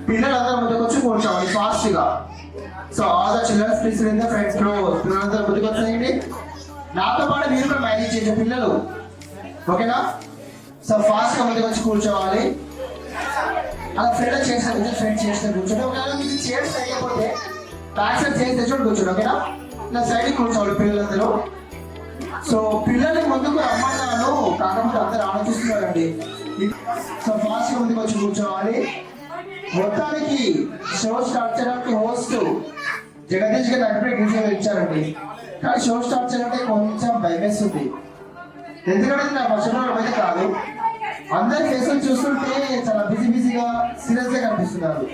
పిల్లలందరూ ముందుకు వచ్చి కూర్చోవాలి ఫాస్ట్ గా. So all the childrens please in the front row. పిల్లలందరూ ముందుకు వచ్చేయండి. నాతో పాటు మీరు కూడా మేనేజ్ చేసే పిల్లలు, ఓకేనా? సో ఫాస్ట్ గా ముందుకు వచ్చి కూర్చోవాలి. అలా ఫ్రెండ్ చేసిన ఫ్రెండ్ చేసిన కూర్చోండి. ఒకవేళ మీకు చైర్స్ అయిపోతే బ్యాక్ సైడ్ చైర్స్ తెచ్చుకొని కూర్చోండి, ఓకేనా? ఇలా సైడ్ కూర్చోవాలి పిల్లలందరూ. సో పిల్లల్ని ముందుకు రమ్మన్నాను, కాకపోతే అందరూ ఆలోచిస్తున్నారండి. సో ఫాస్ట్ గా ముందుకు వచ్చి కూర్చోవాలి. మొత్తానికి షో స్టార్ట్ చేయడానికి హోస్ట్ జగదీష్ గారు అప్పుడే డీజే ఇచ్చారండి. కానీ షో స్టార్ట్ చేయాలంటే కొంచెం భయమేస్తుంది. ఎందుకంటే నా ఫస్ట్ అయితే కాదు, అందరి ఫేసులు చూస్తుంటే చాలా బిజీగా సీరియస్ గా కనిపిస్తున్నారు.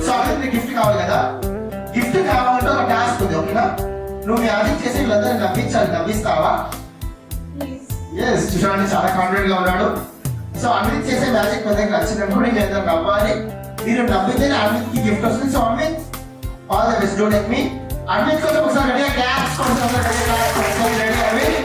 సో అదే గిఫ్ట్ కావాలి కదా, గిఫ్ట్ కావాలంటే ఒక టాస్క్ ఉంది, ఓకేనా? నువ్వు మ్యాజిక్ చేసి వీళ్ళందరినీ నవ్వించాలి, నవ్విస్తావా? ఎస్, చూడండి చాలా కాన్ఫిడెంట్ గా ఉన్నాడు. సో అన్విత్ చేసే మ్యాజిక్ మీ దగ్గర నచ్చినప్పుడు నేను ఏదైనా నవ్వాలి, మీరు నవ్వితేనే అన్విత్ కి గిఫ్ట్ వస్తుంది. So Anvith, all the best, don't take me. Anvith కోసం ఒకసారి రెడీగా క్లాప్స్ కోసం రెడీ అన్విత్.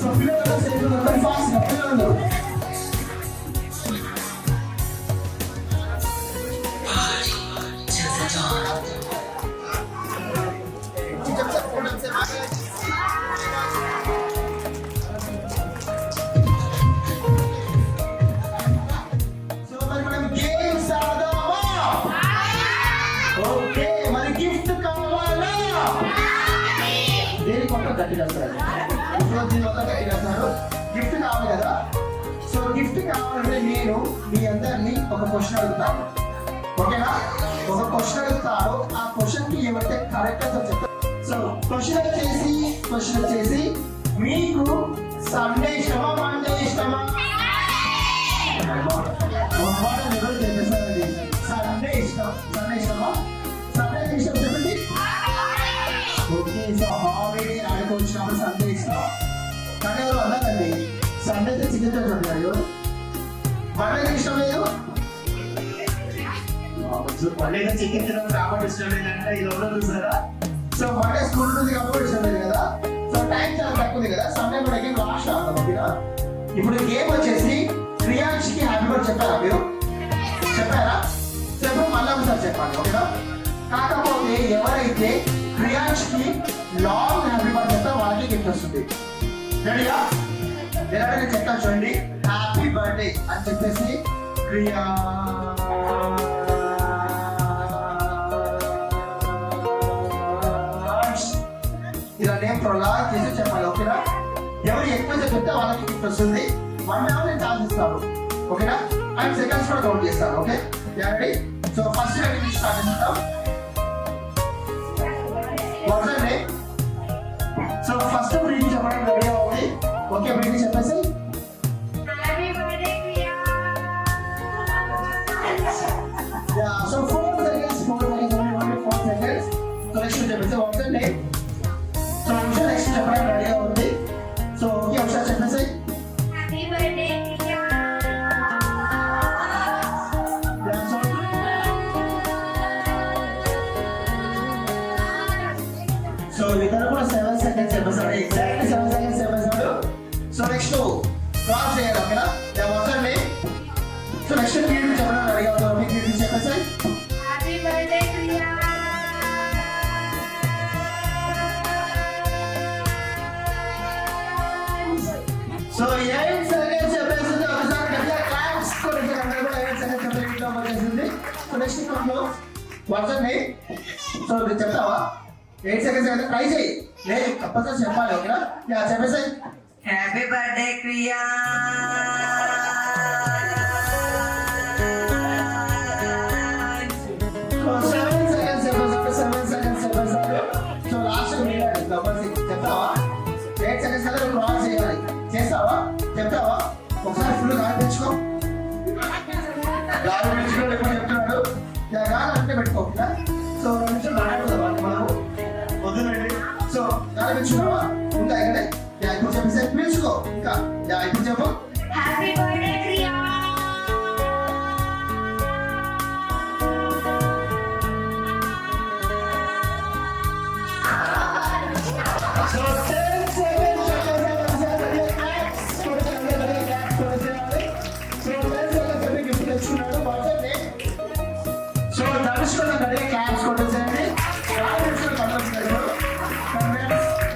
సో పిల్లలు స్టేజ్ మీద ఫాస్ట్ గా పిల్లలు గిఫ్ట్ కావాలి కదా. సో గిఫ్ట్ కావాలంటే నేను మీ అందరినీ ఒక క్వశ్చన్ అడుగుతాను, ఓకేనా? ఒక క్వశ్చన్ అడుగుతాను, ఆ క్వశ్చన్ కి ఏమంటే కరెక్ట్ గా చెప్తాను. సో క్వశ్చన్ వచ్చేసి మీకు సండే ఇష్టమా మండే ఇష్టమా? సండే ఇష్టమా? సండే ఇష్టం చెప్పండి. ఓకే, సో హాలిడే ఆడుకోవచ్చినప్పుడు సండే ఇష్టమా? కానీ ఎవరు అన్నారండి సండే చికెన్ తో ఉంటారు, మండే ఇష్టం లేదు. మండే చికెన్ తినడం కాబట్టి ఇష్టం లేదంటే ఇది ఎవరో చూసారా? సో మండే స్కూల్ నుంచి కాబట్టి ఇష్టం లేదు కదా. సో టైం చాలా తక్కువ కదా, సండే కూడా లాస్ట్ ఆడతాం. ఓకేనా? ఇప్పుడు గేమ్ వచ్చేసి క్రియాన్స్ కి హ్యాపీ బర్త్ చెప్పారా? మీరు చెప్పారా? చెప్పు, మళ్ళీ ఒకసారి చెప్పండి, ఓకేనా? కాకపోతే ఎవరైతే క్రియాన్స్ కి లాంగ్ హ్యాపీ బర్త్ చెప్తే వాళ్ళకి గిఫ్ట్ వస్తుంది. రెడీగా? నేను చెప్తాను చూడండి. హ్యాపీ బర్త్డే అని చెప్పేసి క్రియా ఇలా నేమ్ ప్రొలాగ్ చేసి చెప్పాలి, ఓకేనా? ఎవరు ఎక్కువ చెప్తే వాళ్ళకి గిఫ్ట్ వస్తుంది. 1 hour నేను ఛాన్స్ ఇస్తాను, ఓకేనా? అండ్ సెకండ్స్ కూడా కౌంట్ చేస్తాను, okay? Ready? So first ready start చేస్తాం. వదండి. సో ఫస్ట్ బ్రీత్ చెప్పడం రెడీ అవుతుంది, ఓకే? బ్రీత్ చెప్పేసి so 4 seconds only 4 seconds. So next చెప్పేసి వదండి. సో నెక్స్ట్ చెప్పడం రెడీ అవుతుంది. సో ఓకే, ఒకసారి చెప్పేసి హ్యాపీ బర్త్డే ప్రియా. సో ఇద్దరు కూడా 7 seconds చెప్పేసారు, ఎగ్జాక్ట్లీ 7 seconds చెప్పేసారు. సో నెక్స్ట్ క్రాస్ చేయాలి, ఓకేనా? వదండి. సో నెక్స్ట్ క్రీడ్ చెప్పడం రెడీ అవుతుంది, క్రీడ్ చెప్పేసి happy birthday Priya. So 8 seconds చెప్పేసింది. ఒకసారి గట్టిగా క్లాప్స్ కొట్టి అందరూ కూడా 8 seconds చెప్పేసి వచ్చేసింది. సో నెక్స్ట్ క్రౌడ్ వదండి. సో ఇది చెప్తావా? 8 seconds అయితే ట్రై చేయి, లేదు తప్పకుండా చెప్పాలి, ఓకేనా? యా చెప్పేసి హ్యాపీ బర్త్డే క్రియా. సో 7 seconds చెప్పేసి 7 seconds చెప్పేసారు. సో లాస్ట్ మినిట్ కాబట్టి చెప్తావా? 8 seconds అయితే క్రాస్ చేయాలి, చేస్తావా? చెప్తావా? ఒకసారి ఫుల్ గాలి తెచ్చుకో, గాలి తెచ్చుకో. ఎప్పుడు చెప్తున్నాడు గాలి అంటే పెట్టుకోకుండా. సో 2 నిమిషాలు మాట్లాడుతుందా మనము? వద్దునండి. సో గాలి తెచ్చుకోవా? ఇంకా ఎక్కడే ఇప్పుడు చెప్పేసి పిలుచుకో, ఇంకా ఇప్పుడు చెప్పు. Happy birthday Priya. So 10 seconds చెప్పేసి క్లాప్స్ కొట్టేయాలి. సో 10 seconds చెప్పి గిఫ్ట్ తెచ్చుకున్నాడు వదండి. సో ధనుష్ కూడా గట్టిగా క్లాప్స్ కొట్టేసేయండి.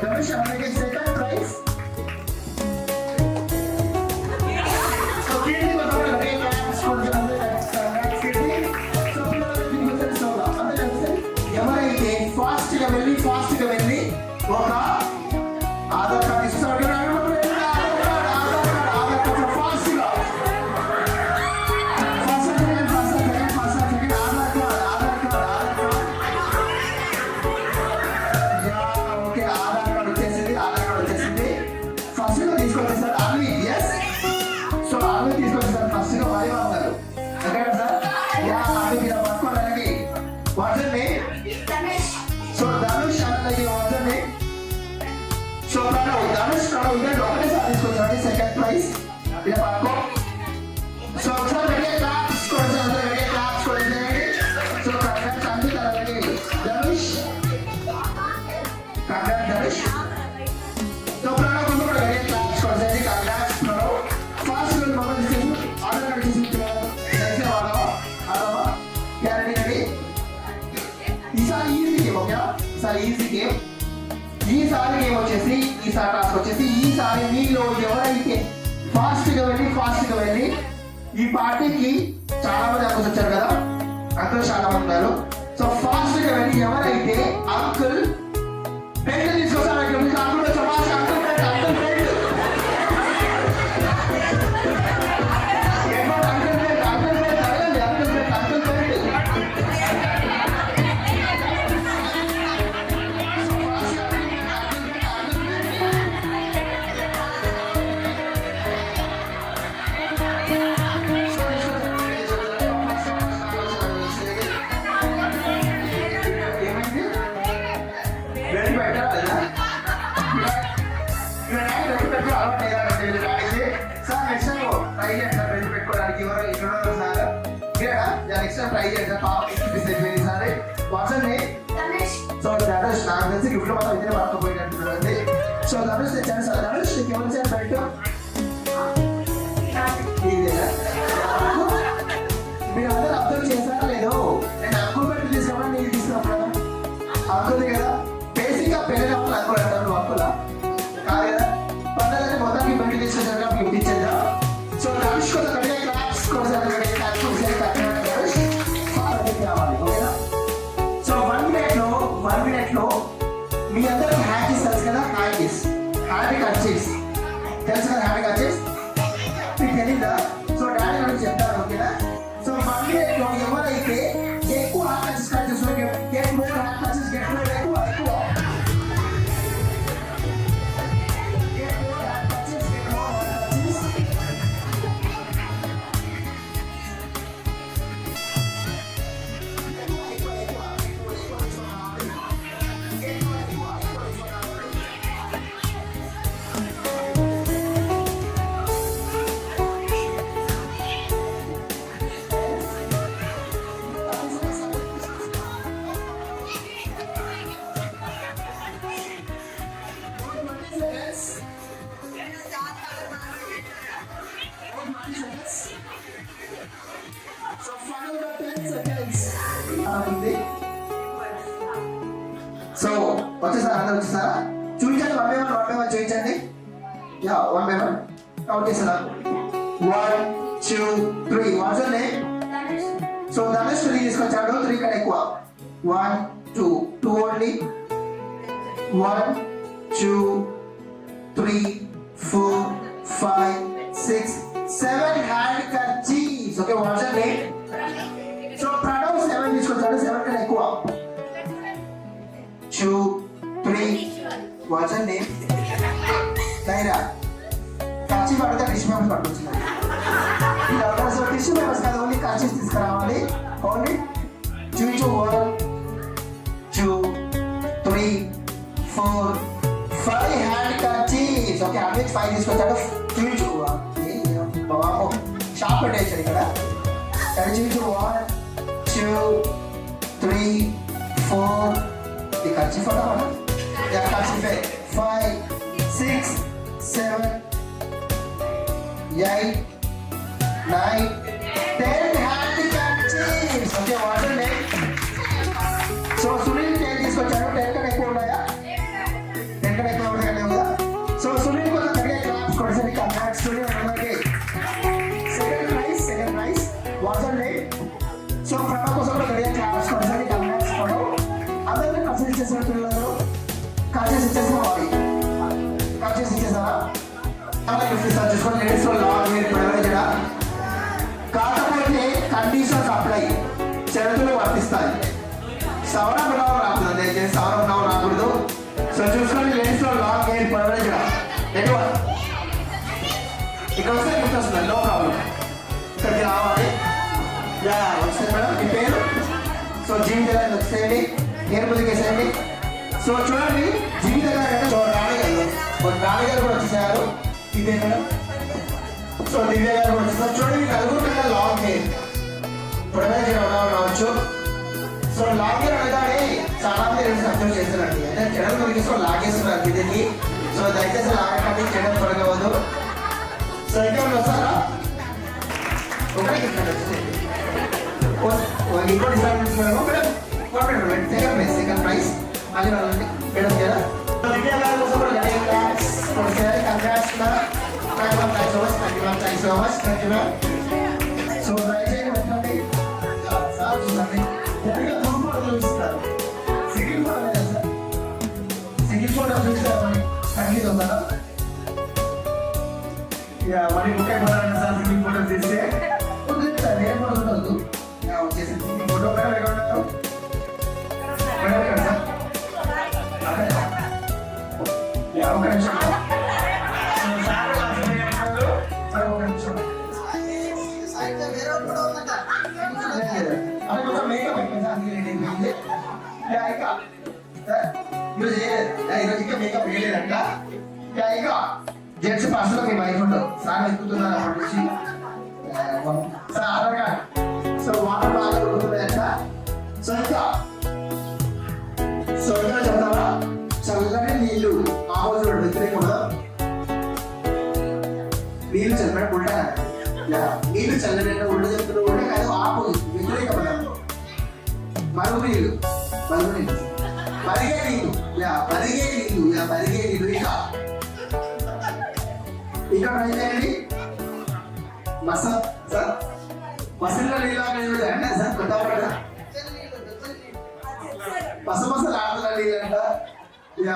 ధనుష్ అలాగే సెకండ్ ప్రైజ్. సో కీర్తి కూడా గట్టిగా క్లాప్స్ కొట్టేయాలి. సో పిల్లలకి తెలుసు అందరూ కలిసి ఎవరైతే ఫాస్ట్ గా వెళ్ళి ఒక ఆధార్ కార్డు ఇస్తాడు, ఫాస్ట్ గా సో ధనుష్ అలాగే వదండి. సో ధనుష్ ఒకటేసారి తీసుకొచ్చాడు సెకండ్ ప్రైజ్. ఇలా పట్టుకో. సో ఒకసారి రెడీ క్లాప్స్ కొట్టేసాడు, రెడీ క్లాప్స్ కొట్టేసేయండి. సో కంగ్రాట్స్ అంకిత్ అలాగే ధనుష్, కంగ్రాట్స్ ధనుష్. సో ప్రణవ్ కూడా రెడీ వచ్చేసి ఈసారి టాస్క్ వచ్చేసి ఈసారి మీలో ఎవరైతే ఫాస్ట్ గా వెళ్ళి ఈ పార్టీకి చాలా మంది అంకుల్స్ వచ్చారు కదా, అంకుల్ చాలా మంది ఉన్నారు. సో ఫాస్ట్ గా వెళ్ళి ఎవరైతే అంకుల్ పెన్ను తీసుకొస్తారు uncle Samaj uncle pen try చేద్దాం సరే వాట్సాప్ని. సో ధనుష్ నాకు తెలిసి గిఫ్ట్ మొత్తం ఇద్దరు పట్టుకుపోయినట్టున్నారండి. సో ధనుష్ తెచ్చాను సార్. ధనుష్ నీకు ఎవరు సార్ బయట మీరు అందరూ అబ్జర్వ్ చేశారా లేదు? నేను అంకుల్ పెట్టి తీసుకున్నా నీకు తీసుకున్నాను అంకుల్ది కదా. బేసిక్ గా పెళ్ళి వాళ్ళు అంకుల్ అంటారు, అంకులా కాదు కదా. పండుగ మొత్తానికి పెట్టి తీసుకొచ్చాక గిఫ్ట్ ఇచ్చేదా. సో ధనుష్ కోసం కడిగే క్లాస్ కోసం రావాలి ఓకేనా. సో 1 minute లో మీ అందరూ హ్యాపీస్ తెలుసు కదా, హ్యాపీ కట్చేస్ తెలుసు కదా, హ్యాపీ కట్చేస్ మీకు తెలీదా? సో డాడీ నాకు చెప్తారు ఓకేనా. సో 1 minute లో ఎవరైతే ఎక్కువ happy catches get more happy catches get more ఎక్కువ సో వచ్చేసారా అందరూ వచ్చేసారా? చూపించండి 1 by 1 చూపించండి. 1 by 1 కౌంట్ చేస్తారా? 1 2 3 what's your name? So Dhanush 3 తీసుకొచ్చాడు, 3 కన్నా ఎక్కువ. 1 2 only. 1 2 3 4 5 6 7 handkerchiefs. Okay what's your name? So Pranav 7 తీసుకొచ్చాడు, 7 కన్నా ఎక్కువ. 2 3 what's your name? Naira kerchief పడితే టిష్యూ పేపర్స్ పట్టుకొచ్చింది. సో టిష్యూ పేపర్స్ కాదు, ఓన్లీ కర్చీఫ్ తీసుకురావాలి. ఓన్లీ చూపించు. 1 2 3 4 5 హ్యాండ్ కర్చీఫ్స్. ఓకే అమిత్ 5 తీసుకొచ్చాడు, చూపించు. బాబు షాప్ పెట్టేసాడు ఇక్కడ. చూపించు. 1 2 3 4 ఈ kerchief photo kerchief 5 6 7 8 9 10 hand kerchiefs. Okay what name? So Sunil 10 తీసుకొచ్చాడు, 10 కన్నా ఎక్కువ ఉన్నాయా? 10 కన్నా ఎక్కువ ఉన్నాయి కదా. సో సునీల్ కోసం జరిగే క్లాప్స్ కొడిసరి కంగ్రాట్స్ సునీల్ అందరికీ. Second prize what name? So Pranav కోసం కూడా జరిగే క్లాప్స్ కొడిసరి కంగ్రాట్స్ కొడు. అందరినీ కర్చీఫ్ ఇచ్చేసారు పిల్లలు, కర్చీఫ్ ఇచ్చేసుకోవాలి. కర్చీఫ్ ఇచ్చేసారా? గిఫ్ట్ ఇస్తారు చూసుకోండి. Ladies long hair private. కాకపోతే కండిషన్స్ అప్లై, షరతులు వర్తిస్తాయి. సవరం రావు రాకూడదు, దయచేసి సవరం రావు రాకూడదు. సో చూసుకోండి. లేడీస్ లాంగ్ హెయిర్ ప్రైవేట్ ఎక్కువ ఇక్కడ వస్తే గిఫ్ట్ వస్తుంది, నో ప్రాబ్లం. ఇక్కడికి రావాలి. వస్తుంది మేడం. మీ పేరు? సో జీవిత గారికి వచ్చేయండి, హెయిర్ ముందుకు వేసేయండి. సో చూడండి జీవిత గారు అంటే నాన్నగారు కూడా వచ్చేసారు. ఇదే మేడం. సో దివ్య గారు కూడా వచ్చేసారు. చూడండి మీకు నలుగురు లాంగ్ హెయిర్ ప్రొడక్ట్ రావచ్చు. సో లాంగ్ హెయిర్ అనగానే చాలా మంది అబ్జర్వ్ చేస్తారండి, అంటే చెడలు తొలగిస్తూ లాగేస్తున్నారు కిందకి. సో దయచేసి లాగకండి, చెడలు తొలగవద్దు. సో ఇంకా వస్తారా? ఒకటే ఇంకోటి సెకండ్ ప్రైజ్ మళ్ళీ వాళ్ళండి మేడం కదా. సో దయచేసి పెట్టండి సార్ చూడండి తెలుగుగా తూర్పు చూపిస్తారు సింగిల్ ఫోటో లేదా సార్ సింగిల్ ఫోటో చూపిస్తారని సంగీతం ఉందా ఇక మరి ముఖ్య పడాలంటే సార్ సింగిల్ ఫోటో తీస్తే ఉంటుంది సార్ ఏ ఫోటో ఉండదు వచ్చేసి ఫోటో కూడా లేకుండా సార్ ఒక నిమిషం సార్ ఒక నిమిషం అది కొంచెం మేకప్ అయిపోయింది ఈరోజు ఇంకా మేకప్ వేయలేదంట ఇక జెంట్స్ పర్సన్ మీ వైఫ్ ఉండవు సార్ ఎక్కుతున్నారు అప్పటి నుంచి sir Aadhaar card so water బాగా దొరుకుతుందంట సో ఇంకా సో ఇంకా చెప్తావా చల్లటి నీళ్లు ఆపోజిట్ వ్యతిరేకూడదు నీళ్లు చల్లడం ఉంటా నీళ్లు చల్లడం ఉండ చెప్తున్నా కూడా కాదు ఆపోజిట్ వ్యతిరేక పదాలు మరుగు నీళ్ళు మరిగే నీళ్ళు మరిగే నీళ్ళు ఇంకా ట్రై చేయండి సార్ మసల్లో నీళ్ళు అంటే సార్ కొత్త మసమసలు ఆడుతున్న నీళ్ళు అంట ఇక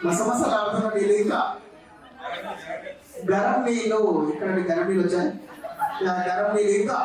మసమసలు ఆడుతున్న నీళ్ళు ఇంకా గరం నీళ్ళు ఇక్కడ గరం నీళ్ళు వచ్చాయి గరం నీళ్ళు ఇంకా